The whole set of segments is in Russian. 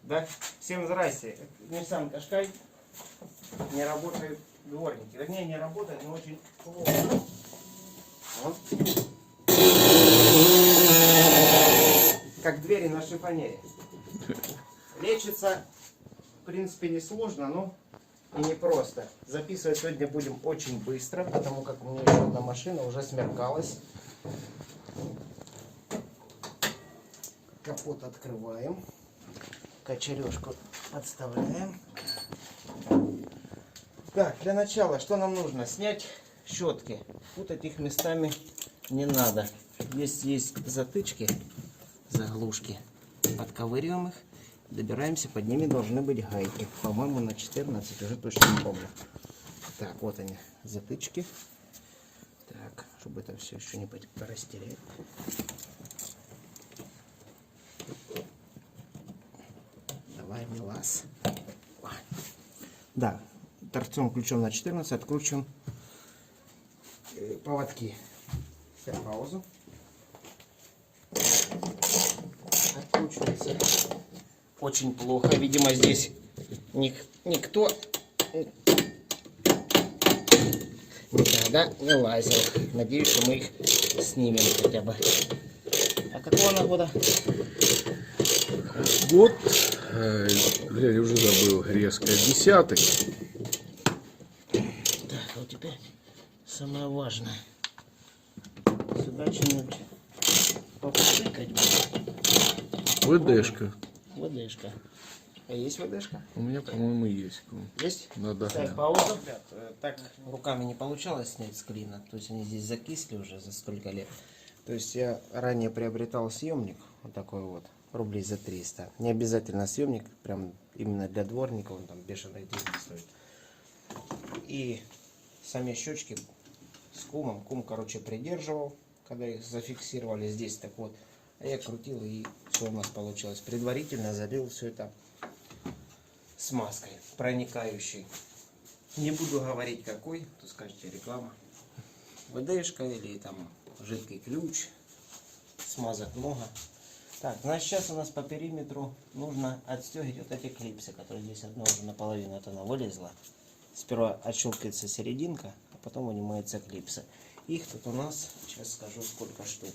Да? Всем здрасте. Nissan Qashqai. Не работают дворники. Вернее, не работает, но очень плохо. Вот. Как двери на шифонере. Лечится, в принципе, несложно, но и непросто. Записывать сегодня будем очень быстро, потому как у меня еще одна машина уже смеркалась. Капот открываем. Кочережку подставляем. Так, для начала, что нам нужно? Снять щетки. Путать их местами не надо. Здесь есть затычки, заглушки. Подковыриваем их. Добираемся, под ними должны быть гайки. По-моему, на 14, уже точно не помню. Так, вот они, затычки. Так, чтобы это все еще не порастерять. Давай, вылазь. Да, торцом ключом на 14 откручиваем поводки. Ставим паузу. Откручивается очень плохо. Видимо, здесь никто никогда не лазил. Надеюсь, что мы их снимем хотя бы. А какого она года? Год, глянь, уже забыл, резкая, 10-й. Так, вот теперь самое важное. Сюда что-нибудь попшикать будет. ВДшка. ВДшка. А есть ВДшка? У меня, по-моему, есть. Есть? Надо. Так, пауза. Так руками не получалось снять с клина. То есть они здесь закисли уже за столько лет. То есть я ранее приобретал съемник. Вот такой вот. Рублей за 300. Не обязательно съемник. Прям именно для дворника. Он там бешеные деньги стоит. И сами щечки с кумом. Кум, короче, придерживал. Когда их зафиксировали здесь. Так вот. А я крутил, и все у нас получилось. Предварительно залил все это смазкой проникающей. Не буду говорить какой, то скажете реклама. ВДшка или там жидкий ключ. Смазок много. Так, значит, сейчас у нас по периметру нужно отстегивать вот эти клипсы, которые здесь одна уже наполовину вот она вылезла. Сперва отщелкивается серединка, а потом вынимаются клипсы. Их тут у нас, сейчас скажу сколько штук.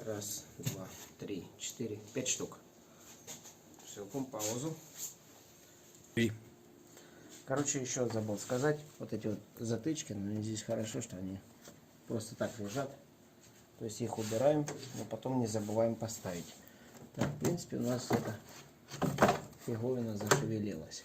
Раз, два, три, четыре, 5 штук. Все, паузу. Короче, еще забыл сказать, вот эти вот затычки, но здесь хорошо, что они просто так лежат. То есть их убираем, но потом не забываем поставить. Так, в принципе, у нас эта фиговина зашевелилась.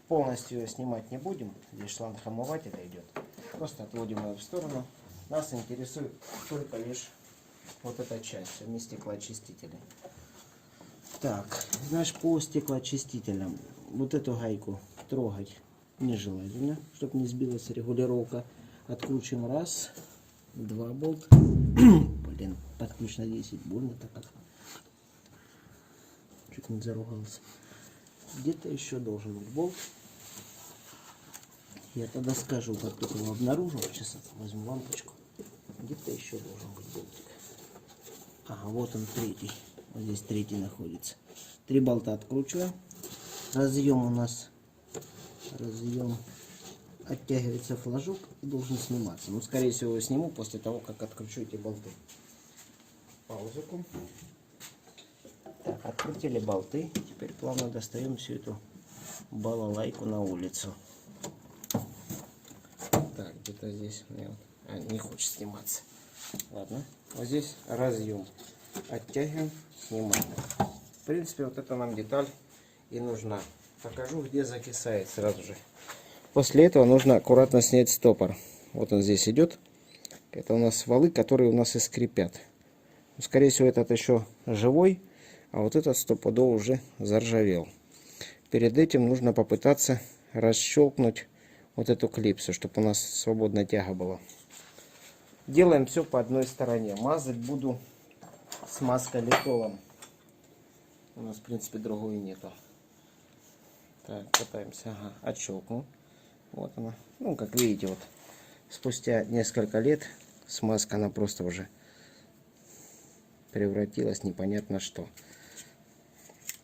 Полностью ее снимать не будем, здесь шланг омывателя идет. Просто отводим ее в сторону. Нас интересует только лишь вот эта часть, вместе стеклоочистителей. Так, знаешь, по стеклоочистителям вот эту гайку трогать нежелательно, чтобы не сбилась регулировка. Откручиваем раз, два болт. Блин, под ключ на 10, больно-то как. Чуть не заругался. Где-то еще должен быть болт. Я тогда скажу, как только его обнаружу. Сейчас возьму лампочку. Где-то еще должен быть болтик. Ага, вот он третий. Вот здесь третий находится. 3 болта откручиваем. Разъем у нас. Разъем. Оттягивается флажок и должен сниматься. Ну, скорее всего, я сниму после того, как откручу эти болты. Паузу. Так, открутили болты. Теперь плавно достаем всю эту балалайку на улицу. Так, где-то здесь не хочет сниматься. Ладно, вот здесь разъем. Оттягиваем, снимаем. В принципе, вот эта нам деталь и нужна. Покажу, где закисает сразу же. После этого нужно аккуратно снять стопор. Вот он здесь идет. Это у нас валы, которые у нас и скрипят. Скорее всего, этот еще живой, а вот этот стопудово уже заржавел. Перед этим нужно попытаться расщелкнуть вот эту клипсу, чтобы у нас свободная тяга была. Делаем все по одной стороне. Мазать буду смазкой литолом. У нас, в принципе, другой нету. Так, катаемся. Ага, отщелкнул. Вот она. Ну, как видите, вот спустя несколько лет смазка, она просто уже превратилось непонятно что.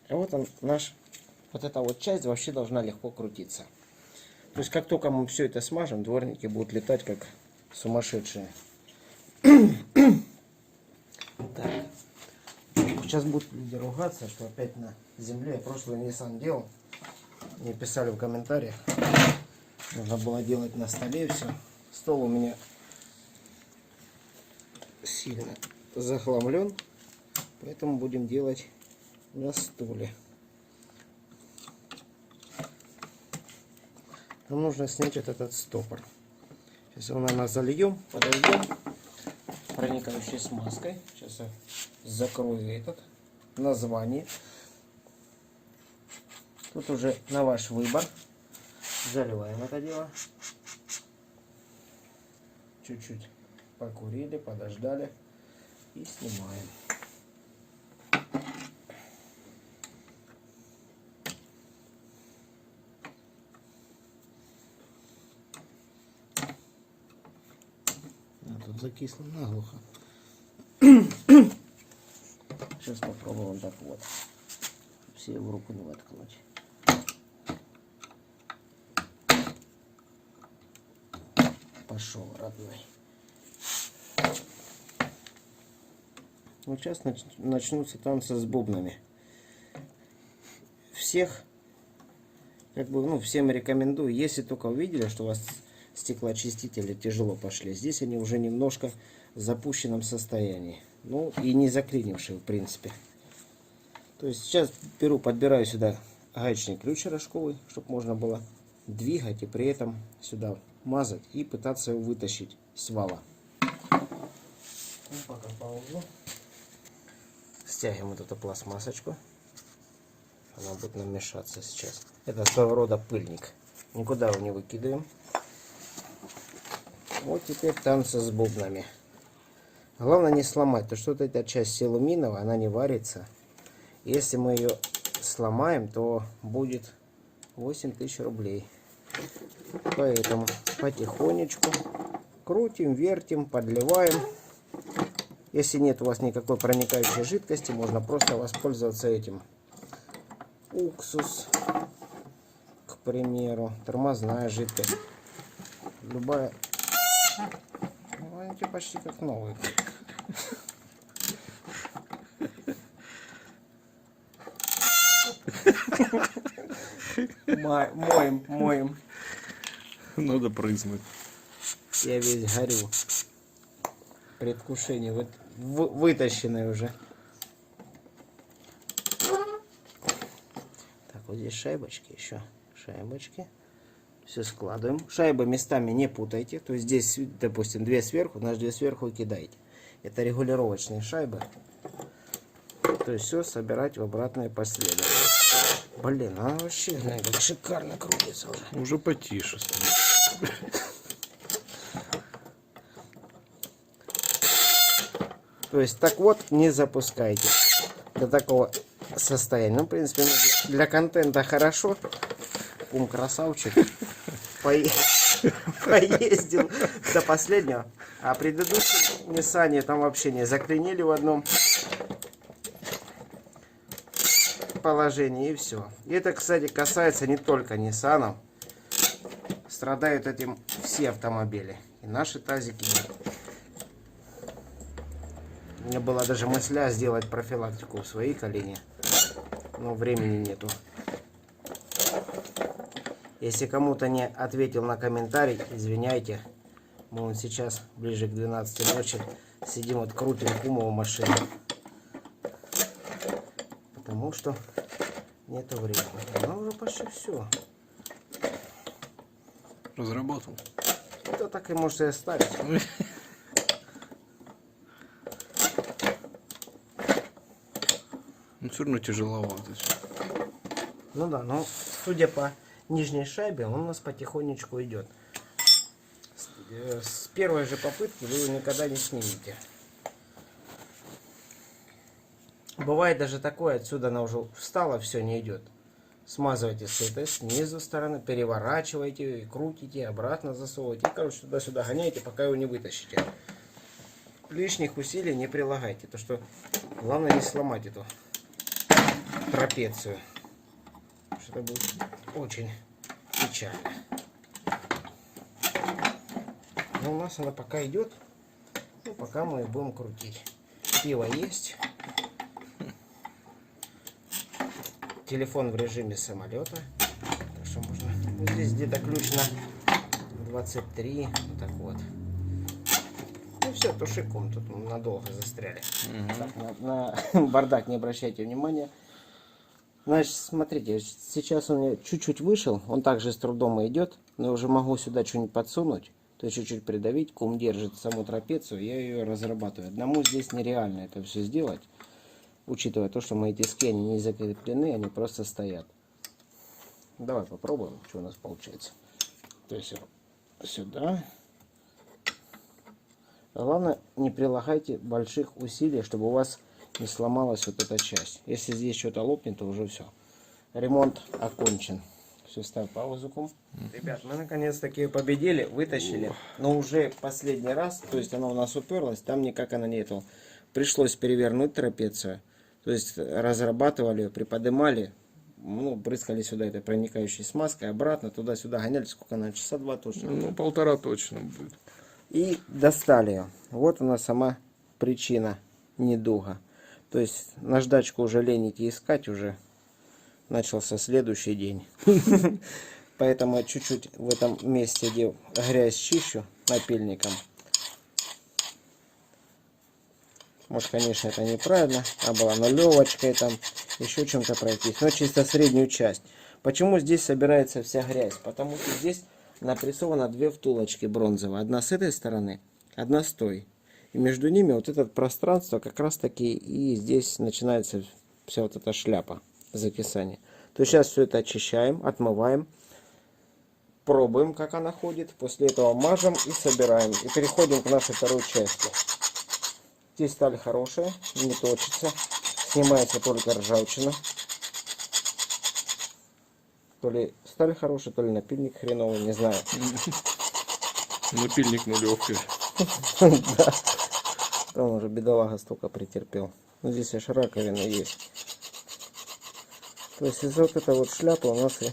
А вот он наш, вот эта вот часть вообще должна легко крутиться. То есть как только мы все это смажем, дворники будут летать как сумасшедшие. Так. Сейчас будут люди ругаться, что опять на земле. Я прошлый Nissan делал. Мне писали в комментариях. Нужно было делать на столе все. Стол у меня сильно захламлен. Поэтому будем делать на стуле. Нам нужно снять вот этот стопор. Сейчас его, наверное, зальем, подойдем проникающей смазкой. Сейчас я закрою этот название. Тут уже на ваш выбор. Заливаем это дело. Чуть-чуть покурили, подождали и снимаем. Тут закисло наглухо. Сейчас попробуем так вот. Все в руку не воткнуть. Пошел, родной. Вот сейчас начнутся танцы с бубнами. Всех, как бы, ну, всем рекомендую, если только увидели, что у вас стеклоочистители тяжело пошли. Здесь они уже немножко в запущенном состоянии. Ну и не заклинившие, в принципе. То есть сейчас подбираю сюда гаечный ключ рожковый, чтобы можно было двигать и при этом сюда мазать и пытаться его вытащить с вала. Ну, пока паузу. Стягиваем вот эту пластмассочку. Она будет нам мешаться сейчас. Это своего рода пыльник. Никуда его не выкидываем. Вот теперь танцы с бубнами. Главное не сломать, то что вот эта часть алюминиевая, она не варится. Если мы ее сломаем, то будет 8000 рублей. Поэтому потихонечку крутим, вертим, подливаем. Если нет у вас никакой проникающей жидкости, можно просто воспользоваться этим. Уксус, к примеру, тормозная жидкость. Любая. Ну, они почти как новые. Моем. Надо прыснуть. Я весь горю. Предвкушение. Вот вытащенное уже. Так, вот здесь шайбочки еще. Шайбочки. Все складываем. Шайбы местами не путайте. То есть здесь, допустим, 2 сверху, значит 2 сверху и кидаете. Это регулировочные шайбы. То есть все собирать в обратное последование. Блин, она вообще, глянь, как шикарно крутится уже. Уже потише. То есть так вот не запускайте до такого состояния. Ну, в принципе, для контента хорошо. Ум красавчик. Поездил до последнего. А предыдущем Ниссане там вообще не заклинили в одном положении и все. И это, кстати, касается не только Ниссанов. Страдают этим все автомобили. И наши тазики. У меня была даже мысля сделать профилактику в своей колени. Но времени нету. Если кому-то не ответил на комментарий, извиняйте. Мы вот сейчас, ближе к 12 ночи, сидим, вот крутим кумову машину. Потому что нету времени. Ну, уже почти все. Разработал. Это так и можете оставить. Ну, все равно тяжеловато. Ну да, но судя по нижней шайбе, он у нас потихонечку идет. С первой же попытки вы его никогда не снимете. Бывает даже такое, отсюда она уже встала, все не идет. Смазывайте с этой, снизу стороны, переворачивайте, крутите, обратно засовывайте. И, короче, туда-сюда гоняйте, пока его не вытащите. лишних усилий не прилагайте. То, что главное не сломать эту трапецию. Что это будет очень печально. Но у нас она пока идет. Ну, пока мы будем крутить. Пиво есть. Телефон в режиме самолета. Так что можно... Вот здесь где-то ключ на 23. Вот так вот. Ну все, тушиком тут надолго застряли. Так, на бардак не обращайте внимания. Значит, смотрите, сейчас он чуть-чуть вышел. Он также с трудом идет. Но я уже могу сюда что-нибудь подсунуть. То есть чуть-чуть придавить. Кум держит саму трапецию. Я ее разрабатываю. Одному здесь нереально это все сделать. Учитывая то, что мои тиски они не закреплены, они просто стоят. Давай попробуем, что у нас получается. То есть сюда. Главное, не прилагайте больших усилий, чтобы у вас не сломалась вот эта часть. Если здесь что-то лопнет, то уже все. Ремонт окончен. Все, ставь паузу, кум. Ребят, мы наконец-таки победили, вытащили. Но уже последний раз, то есть она у нас уперлась, там никак она не этого. Пришлось перевернуть трапецию. То есть разрабатывали ее, приподнимали, ну, брызгали сюда этой проникающей смазкой, обратно, туда-сюда гоняли, сколько на часа 2 точно. Ну, 1,5 точно будет. И достали ее. Вот у нас сама причина недуга. То есть наждачку уже лень идти искать, уже начался следующий день. Поэтому я чуть-чуть в этом месте, где грязь, чищу напильником. Может, конечно, это неправильно. А была нулевочкой там, еще чем-то пройтись. Но чисто среднюю часть. Почему здесь собирается вся грязь? Потому что здесь напрессовано две втулочки бронзовые. Одна с этой стороны, одна с той. И между ними вот это пространство как раз таки и здесь начинается вся вот эта шляпа закисания. То есть сейчас все это очищаем, отмываем. Пробуем, как она ходит. После этого мажем и собираем. И переходим к нашей второй части. Здесь сталь хорошая, не точится. Снимается только ржавчина. То ли сталь хорошая, то ли напильник хреновый, не знаю. Напильник нулевкой. Да. Там уже бедолага столько претерпел. Но здесь аж раковина есть. То есть из вот этой вот шляпы у нас и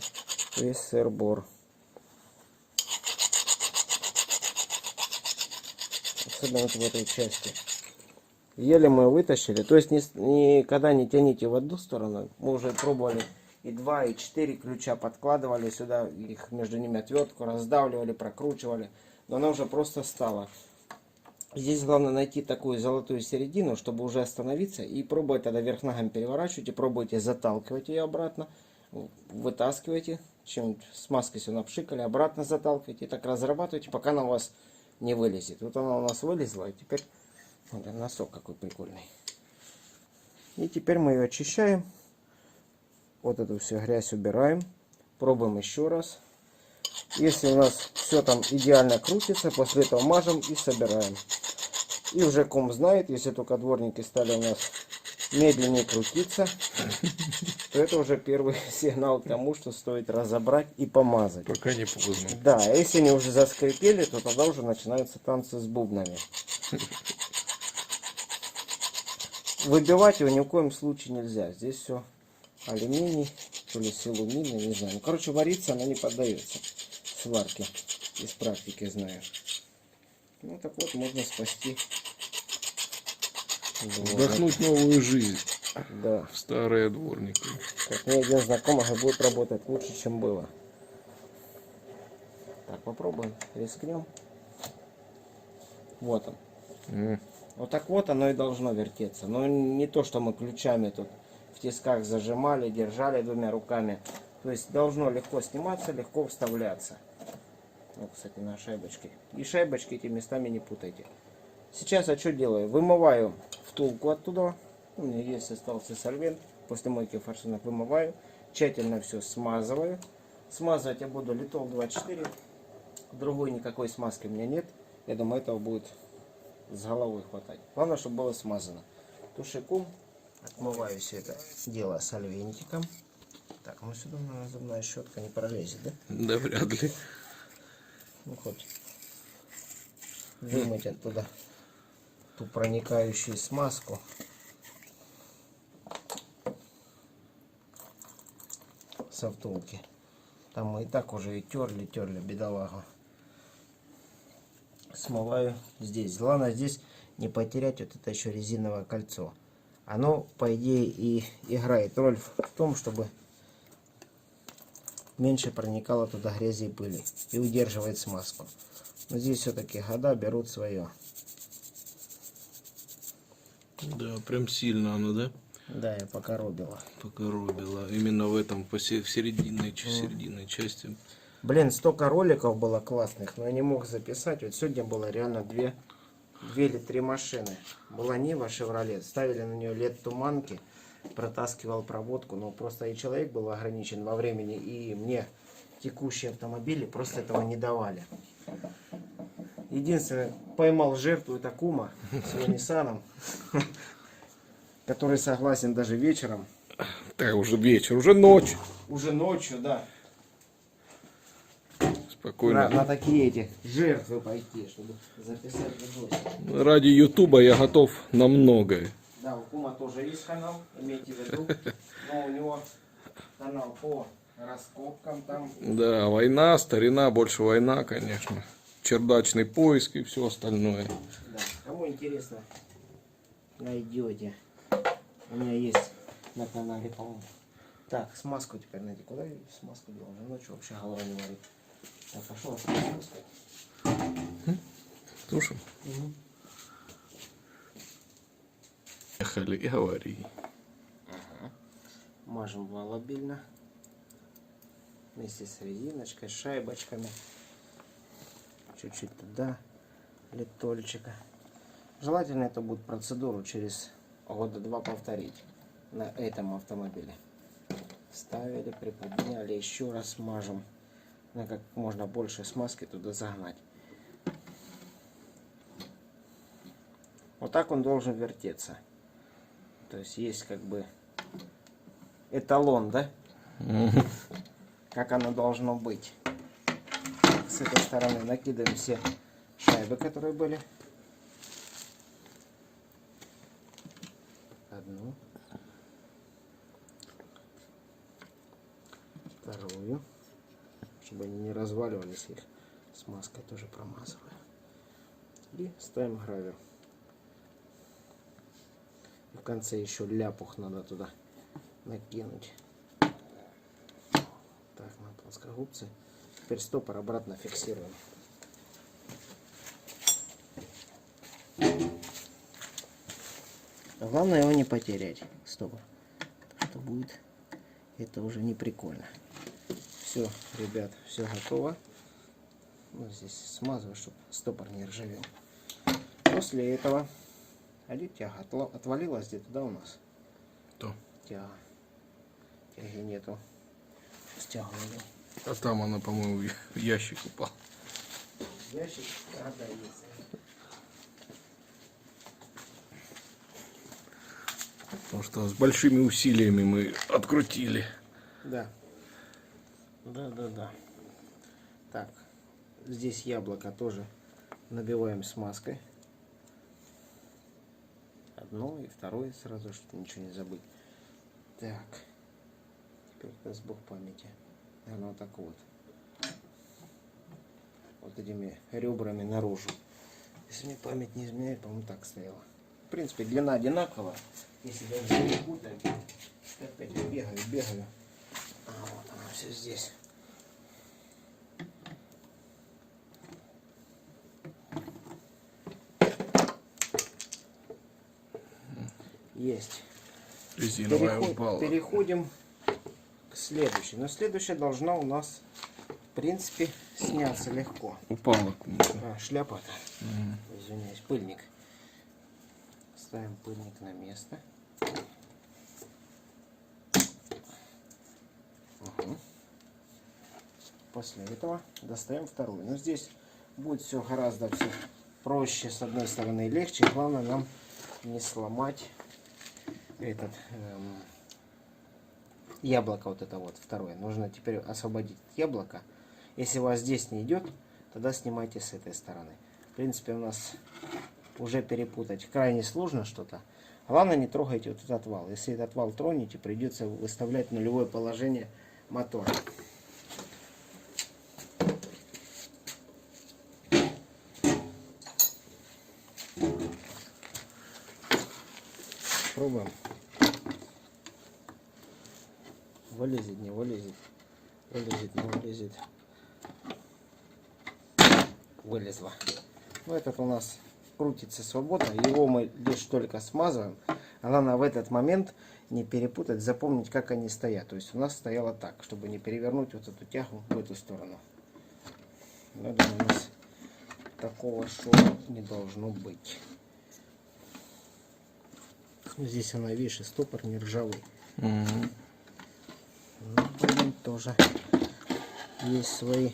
весь сыр-бор. Особенно вот в этой части. Еле мы вытащили. То есть никогда не тяните в одну сторону. Мы уже пробовали и 2, и 4 ключа подкладывали сюда. Их между ними отвертку раздавливали, прокручивали. Но она уже просто стала. Здесь главное найти такую золотую середину, чтобы уже остановиться. И пробовать тогда вверх ногами переворачивать. И пробуйте заталкивать ее обратно. Вытаскивайте. Чем-нибудь смазкой все напшикали. Обратно заталкивайте. И так разрабатывайте, пока она у вас не вылезет. Вот она у нас вылезла. И теперь... Вот носок какой прикольный. И теперь мы ее очищаем. Вот эту всю грязь убираем. Пробуем еще раз. Если у нас все там идеально крутится, после этого мажем и собираем. И уже ком знает, если только дворники стали у нас медленнее крутиться, то это уже первый сигнал к тому, что стоит разобрать и помазать. Пока не поздно. Да, а если они уже заскрипели, то тогда уже начинаются танцы с бубнами. Выбивать его ни в коем случае нельзя. Здесь все алюминий, то ли силумин, не знаю. Ну, короче, вариться она не поддается сварке. Из практики знаю. Ну, так вот, можно спасти. Вдохнуть новую жизнь Да. в старые дворники. Как мне один знакомый будет работать лучше, чем было. Так, попробуем. Рискнем. Вот он. Вот так вот оно и должно вертеться. Но не то, что мы ключами тут в тисках зажимали, держали двумя руками. То есть должно легко сниматься, легко вставляться. Вот, кстати, на шайбочке. И шайбочки эти местами не путайте. Сейчас я что делаю? Вымываю втулку оттуда. У меня есть остался сольвент. После мойки форсунок вымываю. Тщательно все смазываю. Смазывать я буду Литол 24. Другой никакой смазки у меня нет. Я думаю, этого будет с головой хватать. Главное, чтобы было смазано. Тушиком отмываю все это дело сольвентиком. Так, ну сюда зубная щетка не пролезет, да? Да вряд ли. Ну хоть вымыть оттуда ту проникающую смазку. Со втулки. Там мы и так уже и терли, бедолагу. Смываю здесь. Главное здесь не потерять вот это еще резиновое кольцо. Оно, по идее, и играет роль в том, чтобы меньше проникало туда грязи и пыли. И удерживает смазку. Но здесь все-таки года берут свое. Да, прям сильно оно, да? Да, я покоробила. Покоробило. Именно в этом, в серединной части. Блин, столько роликов было классных, но я не мог записать. Вот сегодня было реально две или три машины. Была Нива Шевроле, ставили на нее лет туманки, протаскивал проводку, но просто и человек был ограничен во времени, и мне текущие автомобили просто этого не давали. Единственное, поймал жертву, это кума с его Ниссаном, который согласен даже вечером. Так, уже вечер, уже ночь. Уже ночью, да. Спокойно. На такие эти жертвы пойти, чтобы записать видосик. Ради Ютуба я готов на многое. Да, у кума тоже есть канал, имейте в виду. Но у него канал по раскопкам там. Да, война, старина, больше война, конечно. Чердачный поиск и все остальное. Да, кому интересно, найдете. У меня есть на канале, по-моему. Так, смазку теперь найти. Куда я смазку делал? Ночью вообще голова не варит. Так, пошел смазку. Слушай. Ехали и говори. Мажем волобильно. Вместе с резиночкой, с шайбочками. Чуть-чуть туда. Литольчика. Желательно эту будет процедуру через года 2 повторить. На этом автомобиле. Ставили, приподняли, еще раз мажем. На как можно больше смазки туда загнать. Вот так он должен вертеться. То есть есть как бы эталон, да? Как оно должно быть. С этой стороны накидываем все шайбы, которые были. Одну. Вторую. Чтобы они не разваливались, их смазкой тоже промазываю. И ставим гравер. И в конце еще ляпух надо туда накинуть. Так, на плоскогубцы. Теперь стопор обратно фиксируем. Главное его не потерять. Стопор. Что будет, это уже не прикольно. Все, ребят, все готово. Вот здесь смазываю, чтобы стопор не ржавел. После этого, тяга отвалилась где-то, да, у нас? То. Тяга. Тяги нету. Стягиваю. А там она, по-моему, в ящик упала. Ящик, да, есть. Потому что с большими усилиями мы открутили. Да. Да. Так, здесь яблоко тоже набиваем смазкой. Одно и второе сразу, чтобы ничего не забыть. Так, теперь даст Бог памяти. Наверное, вот так вот. Вот этими ребрами наружу. Если мне память не изменяет, по-моему, так стояла. В принципе, длина одинаковая. Если даже не путать, опять бегаю. А вот она все здесь. Есть. Резиновая упала. Переходим к следующей. Но следующая должна у нас, в принципе, сняться легко. Упала. Шляпа-то. Извиняюсь, пыльник. Ставим пыльник на место. Угу. После этого достаем вторую. Но здесь будет все гораздо проще, с одной стороны, и легче. Главное нам не сломать этот яблоко, вот это вот второе. Нужно теперь освободить яблоко. Если у вас здесь не идет, тогда снимайте с этой стороны. В принципе, у нас уже перепутать крайне сложно что-то. Главное, не трогайте вот этот вал. Если этот вал тронете, придется выставлять нулевое положение мотора. Пробуем. Вылезет, не вылезет. Вылезет, не вылезет. Вылезла. Ну, этот у нас крутится свободно. Его мы лишь только смазываем. А главное в этот момент не перепутать, запомнить, как они стоят. То есть у нас стояло так, чтобы не перевернуть вот эту тягу в эту сторону. Я думаю, у нас такого шоу не должно быть. Здесь она, видишь, и стопор не ржавый. Ну, блин, тоже есть свои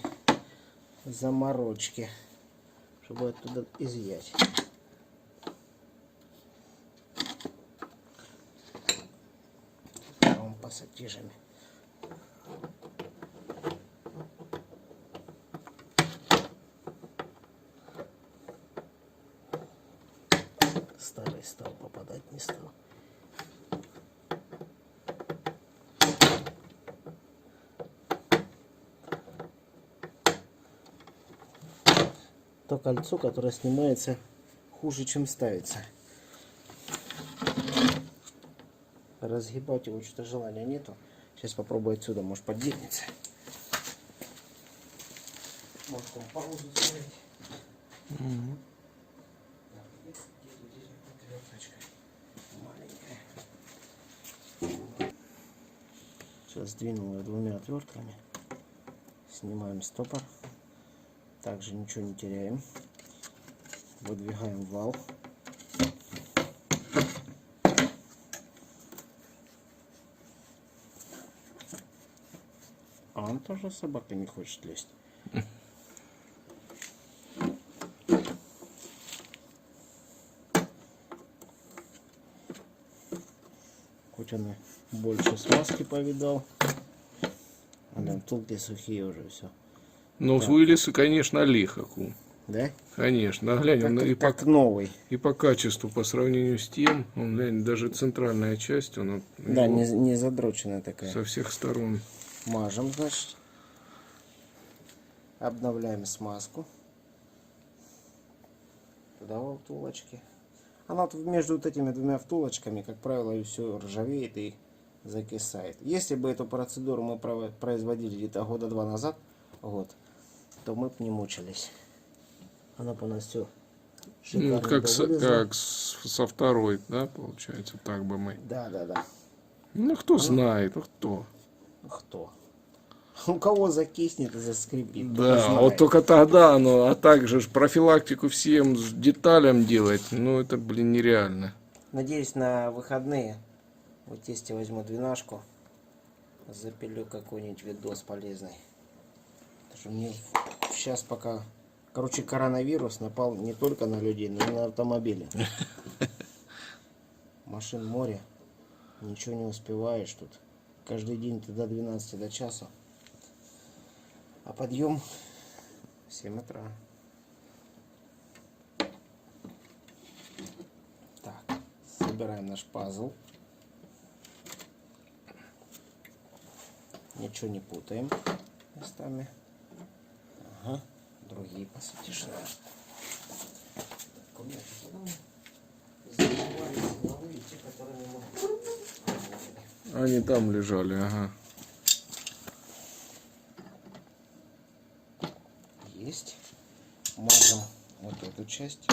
заморочки, чтобы оттуда изъять. Вон пассатижами. Старый стал, попадать не стал. То кольцо, которое снимается хуже, чем ставится. Разгибать его что-то желания нету. Сейчас попробую отсюда, может подденется. Может там паузу ставить. Сейчас сдвинул ее двумя отвертками. Снимаем стопор. Также ничего не теряем. Выдвигаем вал. А он тоже, собака, не хочет лезть. Хоть он и больше смазки повидал. А там втулки сухие уже все. Ну, Да. вылез, и, конечно, лихо. Ку. Да? Конечно. Глянь, он и Как по, новый. и по качеству, по сравнению с тем, он, глянь, даже центральная часть, он Да, его не задроченная такая. со всех сторон. Мажем, значит. Обновляем смазку. Туда во втулочки. Она вот между вот этими двумя втулочками, как правило, и все ржавеет и закисает. Если бы эту процедуру мы производили где-то года 2 назад, то мы бы не мучились. Она бы у нас все шикарно Ну, как, бы с- вылезла. как со второй, да, получается, так бы мы. Да, да, да. Ну, кто знает, ну кто. Кто? У кого закиснет и заскрипит, кто Да, знает. вот только тогда оно, а также ж профилактику всем деталям делать, ну, это, блин, нереально. Надеюсь, на выходные у тестя возьму 12-ку, запилю какой-нибудь видос полезный. Потому что мне сейчас пока, короче, коронавирус напал не только на людей, но и на автомобили. Машин море, ничего не успеваешь тут. Каждый день ты до 12 до часу. А подъем в 7 утра. Так, собираем наш пазл. Ничего не путаем местами. Ага, другие посадишь. Они там лежали, ага. Есть. Мажем вот эту часть.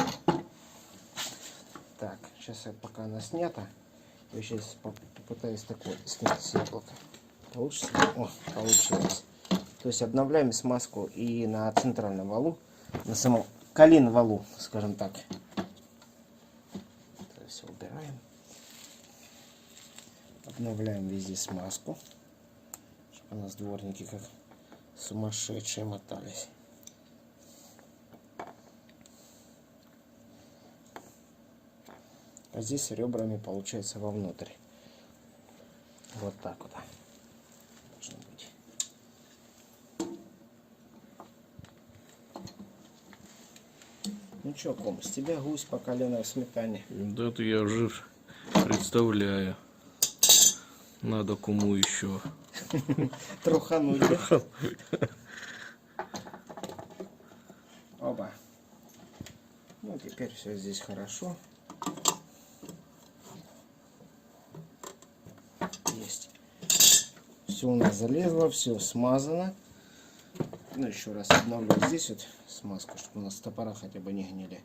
Так, сейчас я, пока она снята, я сейчас попытаюсь такой снять с яблока. Получится? О, получилось. То есть обновляем смазку и на центральном валу, на самом колен валу, скажем так. Это все убираем. Обновляем везде смазку, чтобы у нас дворники как сумасшедшие мотались. А здесь ребрами получается вовнутрь. Вот так вот должно быть. Ну, Ну чё, ком, с тебя гусь по колено в сметане. Да ты я уже представляю. Надо кому еще. Трухануть, да? Оба. Ну, теперь все здесь хорошо. Есть. Все у нас залезло, все смазано. Ну, еще раз обновлю здесь вот смазку, чтобы у нас топора хотя бы не гнили.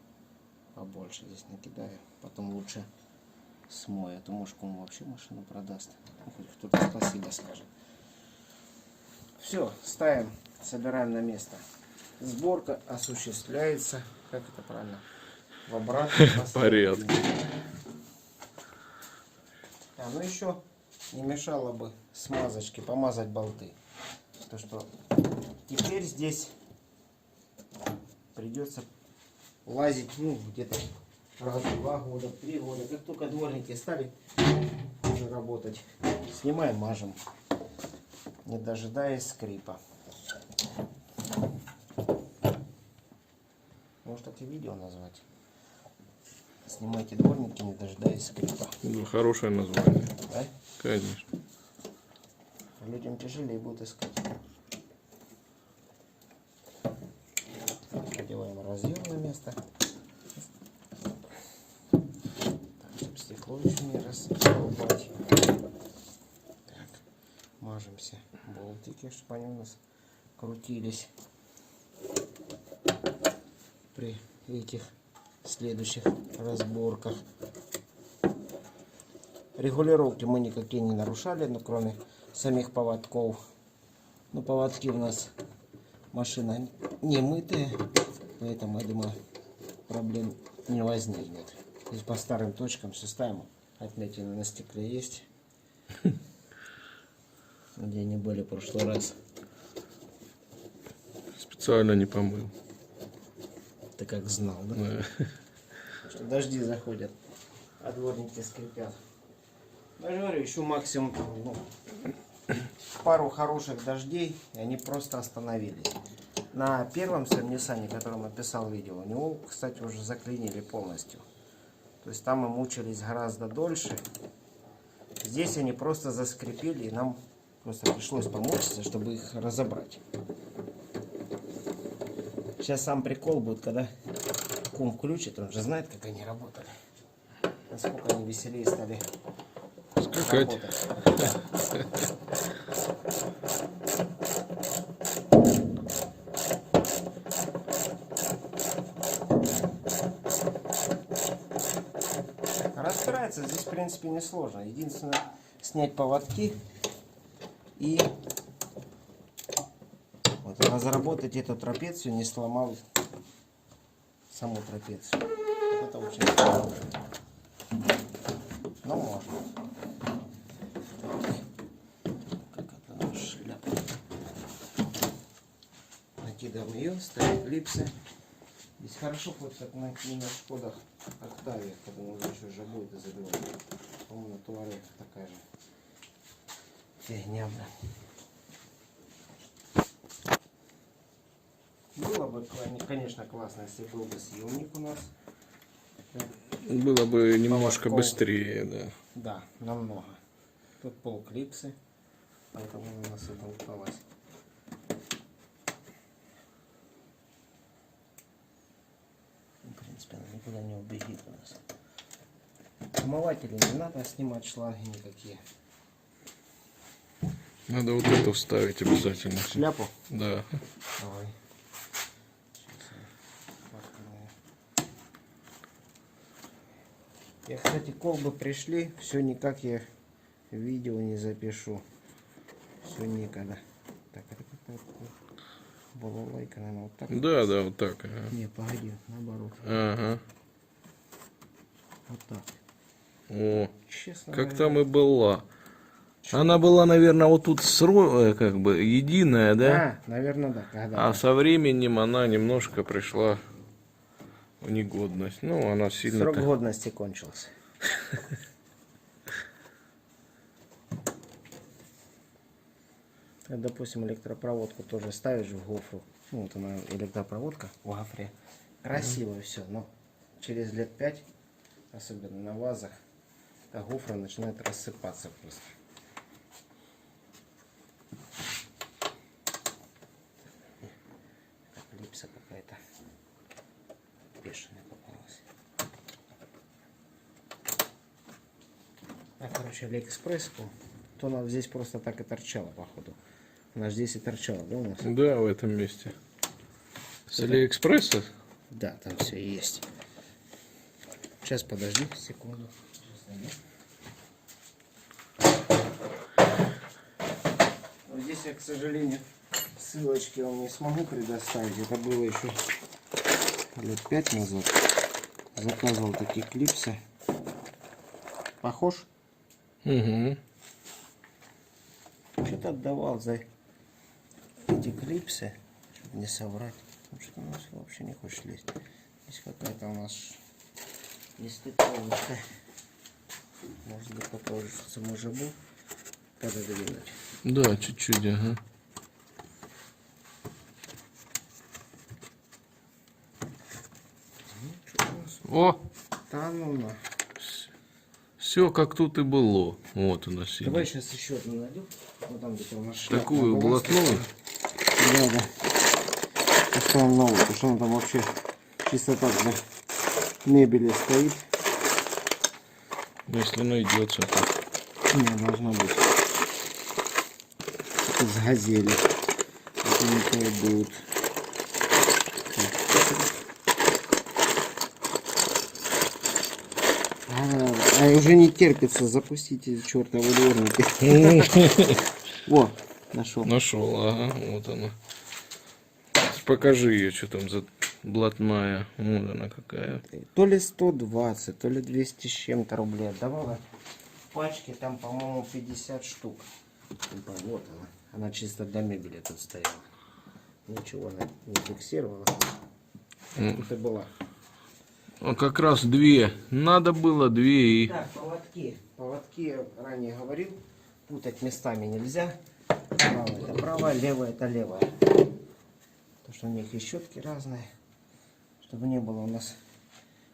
Побольше здесь накидаю. Потом лучше смою. А то мушку он вообще машину продаст. Ну, хоть кто-то спасибо скажет. Все, ставим, собираем на место. Сборка осуществляется, как это правильно, в обратном Порядке. Ну еще не мешало бы смазочки помазать болты. То что теперь здесь придется лазить, ну, где-то раз в 2 года, 3 года. Как только дворники стали уже работать, снимаем, мажем, не дожидаясь скрипа. Может, так и видео назвать. Снимайте дворники, не дожидаясь скрипа. Ну, хорошее название. Да? Конечно. Людям тяжелее будет искать. Одеваем разъем на место. Так, чтобы стекло еще не расколбать. Так, мажем все болтики, чтобы они у нас крутились при этих следующих разборках. Регулировки мы никакие не нарушали, ну, кроме самих поводков. Ну, поводки у нас машина не мытая, поэтому, я думаю, проблем не возникнет. То есть по старым точкам все ставим. Отметины на стекле есть, где они были в прошлый раз. Специально не помыл. Ты как знал, да? Да. Что дожди заходят, а дворники скрипят. Даже говорю, еще максимум ну, пару хороших дождей, и они просто остановились. На первом своем Ниссане, которым я писал видео, у него, кстати, уже заклинили полностью. То есть там мы мучились гораздо дольше. Здесь они просто заскрипели, и нам просто пришлось помучиться, чтобы их разобрать. Сейчас сам прикол будет, когда кум включит, он же знает, как они работали. Насколько они веселее стали Скакать. работать. Разбирается здесь, в принципе, несложно. Единственное, снять поводки и вот, разработать эту трапецию, не сломал саму трапецию. Это очень сложно. Но можно. Как это наша шляпа. Накидываем ее, ставим клипсы. Здесь хорошо хоть как на Шкодах Октавия, когда можно еще жабой забивать. По-моему, на Туарегах такая же фигня, Было бы, конечно, классно, если был бы съемник у нас. Было бы немножко Поводков. быстрее, да. Да, намного. Тут полклипсы, поэтому у нас и болталось. В принципе, она никуда не убегит у нас. Омыватели не надо снимать, шланги никакие. Надо вот это вставить обязательно. Шляпу? Да. Давай. Я, кстати, колбы пришли, все никак я видео не запишу. Все никогда. Так, это как-то балалайка, наверное, вот так. Да, да, вот так. Ага. Не, погоди, наоборот. Ага. Вот так. О, Честно как говоря, там и была. Она была, наверное, вот тут как бы единая, да? А, наверное, да. Когда А со временем она немножко пришла в негодность. Ну, она сильно... срок годности кончился. Допустим, электропроводку тоже ставишь в гофру. Ну, вот она электропроводка в гофре. Красиво все, но через лет 5, особенно на вазах, гофра начинает рассыпаться просто. Как клипса какая-то бешеная попалась. А, короче, Алиэкспресс, то она здесь просто так и торчала, походу. Она здесь и торчала, да, у нас? Да, в этом месте. С Алиэкспресса? Да, там все есть. Сейчас, подожди секунду. Вот здесь я, к сожалению, ссылочки вам не смогу предоставить. Это было еще лет 5 назад. Заказывал такие клипсы. Похож? Угу. Что-то отдавал за эти клипсы, чтобы не соврать. Ну, что-то у нас вообще не хочет лезть. Здесь какая-то у нас нестыковочка. Может быть, попозже саму жабу пододвинуть. Да, чуть-чуть, ага. Ну, что у нас? О, Да ну на. все как тут и было. Вот у нас Давай сидит. сейчас еще одну найдем. Вот там где-то у нас шляпа Такую была. блатную. Да, да. Поставим новую, потому что она там вообще чисто так для мебели стоит. Если найдется, то. Не, должна быть. Это с газели. Это не пойдут. Уже не терпится, запустите чертовы дворники. Во, нашел. Нашел, ага, вот она. Покажи ее, что там за блатная. Вот она какая. То ли 120, то ли 200 с чем-то рублей отдавала. В пачке там, по-моему, 50 штук. Типа, вот она. Она чисто для мебели тут стояла. Ничего она не фиксировала. Тут и была. А как раз две. Надо было две и... Так, поводки. Поводки я ранее говорил. Путать местами нельзя. Правое это правое, левое это левое. Потому что у них и щетки разные. Чтобы не было у нас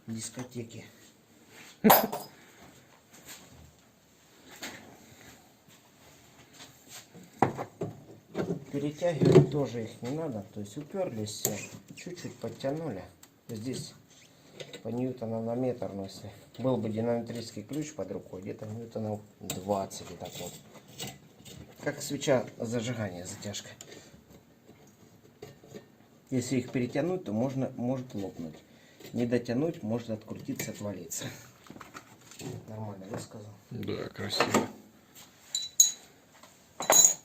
дискотеки. Перетягивать тоже их не надо. То есть уперлись все. Чуть-чуть подтянули. Здесь по ньютону на метр, но если был бы динамометрический ключ под рукой, где-то ньютонов 20 и так вот. Как свеча зажигания, затяжка. Если их перетянуть, то может лопнуть. Не дотянуть, может открутиться, отвалиться. Нормально, да, сказал? Да, красиво.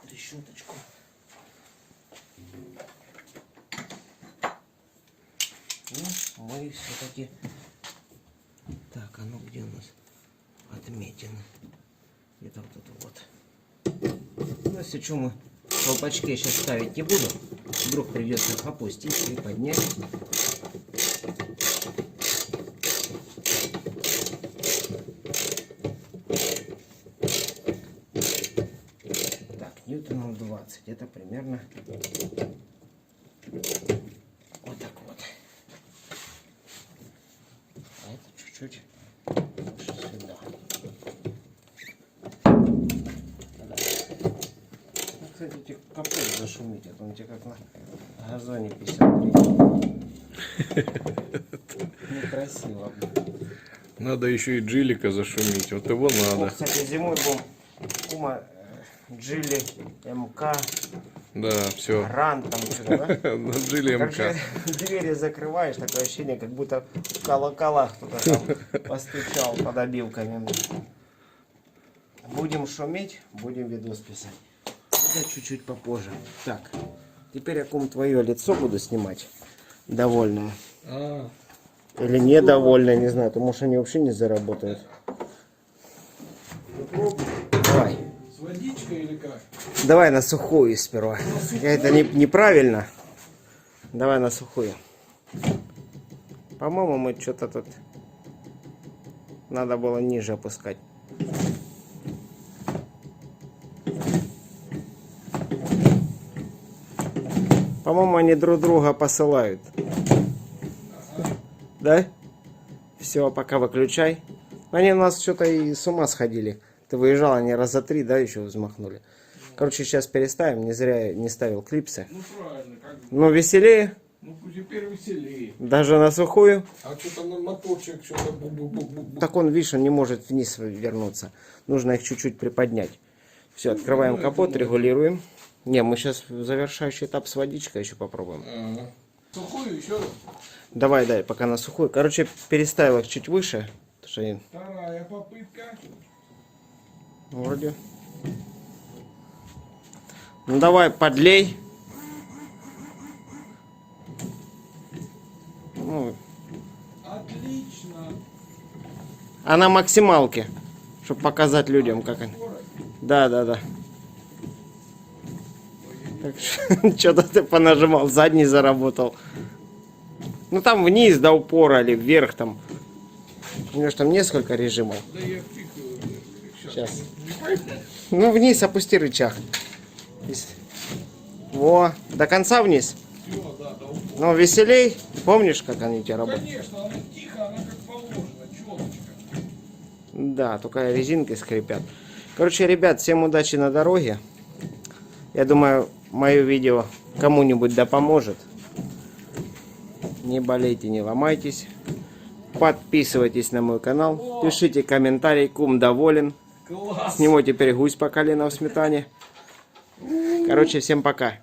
Трещоточку. Ну, мы все-таки... Так, а ну где у нас отметины? Где-то вот это вот. Ну, если что, мы колпачки сейчас ставить не буду. Вдруг придется их опустить и поднять. Так, ньютонов 20. Это примерно вот так вот. А это чуть-чуть больше сюда. Ну, кстати, тебе капот зашумить, а то он тебе как на газоне 53. Некрасиво. Надо еще и джилика зашумить. Вот его О, надо. кстати, зимой будем кума Джили, МК, Да, все. Ран, там что-то, да? На Джили Короче, МК. двери закрываешь, такое ощущение, как будто в колоколах кто-то там постучал под обивками. Будем шуметь, будем видос писать. Это чуть-чуть попозже. Так, теперь я кум твое лицо буду снимать. Довольное. А, Или недовольное, не знаю, потому что они вообще не заработают. Давай. с водичкой или как? Давай на сухую сперва. Это неправильно. Давай на сухую. По-моему, мы что-то тут надо было ниже опускать. По-моему, они друг друга посылают. Да? Все, пока выключай. Они у нас что-то и с ума сходили. Ты выезжал, они раза 3, да, еще взмахнули. Короче, сейчас переставим. Не зря я не ставил клипсы. Ну правильно, как бы. Ну, веселее. Ну теперь веселее. Даже на сухую. А что-то на моторчик, что-то бу-бу-бу-бу-бу. Так он, видишь, он не может вниз вернуться. Нужно их чуть-чуть приподнять. Все, открываем капот, регулируем. Не, мы сейчас завершающий этап с водичкой еще попробуем. Ага. Сухую еще раз. Давай, дай, пока на сухую. Короче, переставил их чуть выше. Потому что они Вторая попытка. вроде... Ну давай, подлей. Ну, Отлично. а на максималке. Чтобы показать людям, как они. Да, да, да. Так что-то ты понажимал, задний заработал. Ну там вниз до упора или вверх там. У него же там несколько режимов. Да я фикаю. Сейчас. Не пойму. Ну вниз опусти рычаг. Во, до конца вниз. Все, да, да, упор. Ну веселей. Помнишь, как они у тебя работают? Конечно, она тихо, она как положено, четочка. Да, только резинки скрипят. Короче, ребят, всем удачи на дороге. Я думаю, мое видео кому-нибудь да поможет. Не болейте, не ломайтесь. Подписывайтесь на мой канал. Пишите комментарий, кум доволен. Класс. С него теперь гусь по колено в сметане. Короче, всем пока.